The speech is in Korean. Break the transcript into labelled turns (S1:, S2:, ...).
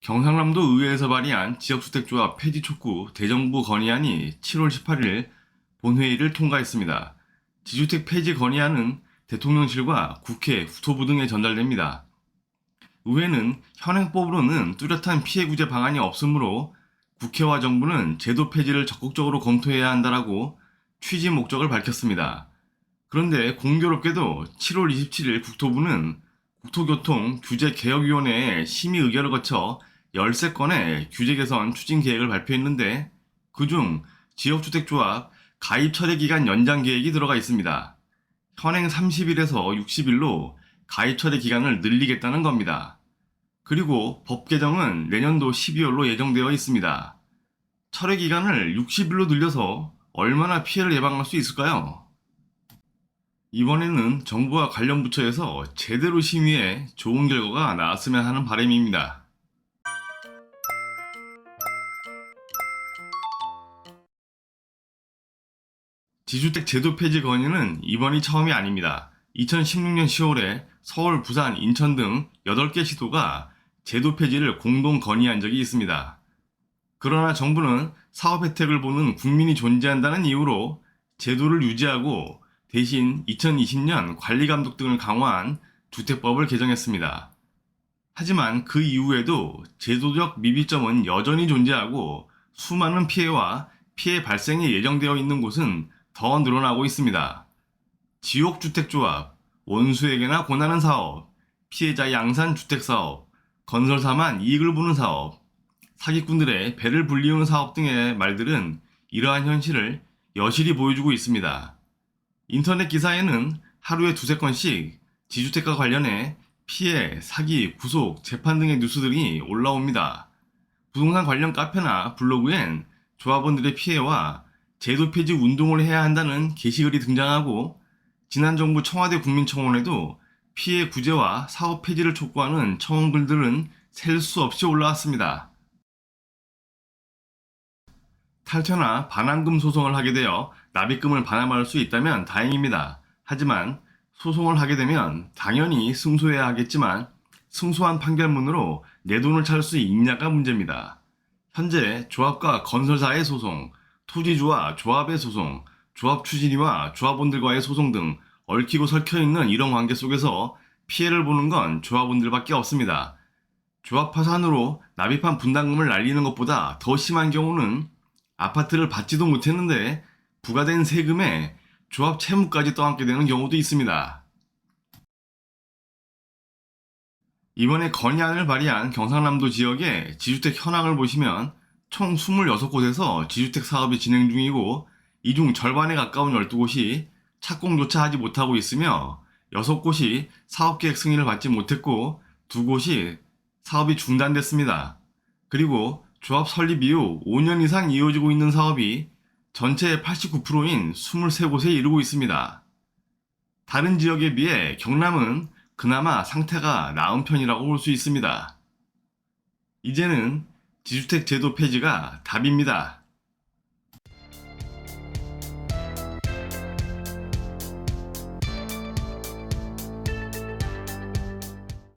S1: 경상남도 의회에서 발의한 지역주택조합 폐지 촉구 대정부 건의안이 7월 18일 본회의를 통과했습니다. 지주택 폐지 건의안은 대통령실과 국회, 후토부 등에 전달됩니다. 의회는 현행법으로는 뚜렷한 피해 구제 방안이 없으므로 국회와 정부는 제도 폐지를 적극적으로 검토해야 한다라고 취지 목적을 밝혔습니다. 그런데 공교롭게도 7월 27일 국토부는 국토교통규제개혁위원회에 심의 의결을 거쳐 13건의 규제 개선 추진 계획을 발표했는데 그중 지역주택조합 가입 처리 기간 연장 계획이 들어가 있습니다. 현행 30일에서 60일로 가입 처리 기간을 늘리겠다는 겁니다. 그리고 법 개정은 내년도 12월로 예정되어 있습니다. 처리 기간을 60일로 늘려서 얼마나 피해를 예방할 수 있을까요? 이번에는 정부와 관련 부처에서 제대로 심의해 좋은 결과가 나왔으면 하는 바람입니다. 지주택 제도 폐지 건의는 이번이 처음이 아닙니다. 2016년 10월에 서울, 부산, 인천 등 8개 시도가 제도 폐지를 공동 건의한 적이 있습니다. 그러나 정부는 사업 혜택을 보는 국민이 존재한다는 이유로 제도를 유지하고 대신 2020년 관리감독 등을 강화한 주택법을 개정했습니다. 하지만 그 이후에도 제도적 미비점은 여전히 존재하고 수많은 피해와 피해 발생이 예정되어 있는 곳은 더 늘어나고 있습니다. 지옥주택조합, 원수에게나 권하는 사업, 피해자 양산 주택사업, 건설사만 이익을 보는 사업, 사기꾼들의 배를 불리우는 사업 등의 말들은 이러한 현실을 여실히 보여주고 있습니다. 인터넷 기사에는 하루에 두세 건씩 지주택과 관련해 피해, 사기, 구속, 재판 등의 뉴스들이 올라옵니다. 부동산 관련 카페나 블로그엔 조합원들의 피해와 제도 폐지 운동을 해야 한다는 게시글이 등장하고 지난 정부 청와대 국민청원에도 피해 구제와 사업 폐지를 촉구하는 청원글들은 셀 수 없이 올라왔습니다. 탈퇴나 반환금 소송을 하게 되어 납입금을 반환할 수 있다면 다행입니다. 하지만 소송을 하게 되면 당연히 승소해야 하겠지만 승소한 판결문으로 내 돈을 찾을 수 있냐가 문제입니다. 현재 조합과 건설사의 소송, 토지주와 조합의 소송, 조합 추진위와 조합원들과의 소송 등 얽히고 설켜있는 이런 관계 속에서 피해를 보는 건 조합원들밖에 없습니다. 조합 파산으로 납입한 분담금을 날리는 것보다 더 심한 경우는 아파트를 받지도 못했는데 부과된 세금에 조합 채무까지 떠안게 되는 경우도 있습니다. 이번에 건의안을 발의한 경상남도 지역의 지주택 현황을 보시면 총 26곳에서 지주택 사업이 진행 중이고 이 중 절반에 가까운 12곳이 착공조차 하지 못하고 있으며 6곳이 사업계획 승인을 받지 못했고 2곳이 사업이 중단됐습니다. 그리고 조합 설립 이후 5년 이상 이어지고 있는 사업이 전체의 89%인 23곳에 이르고 있습니다. 다른 지역에 비해 경남은 그나마 상태가 나은 편이라고 볼 수 있습니다. 이제는 지주택 제도 폐지가 답입니다.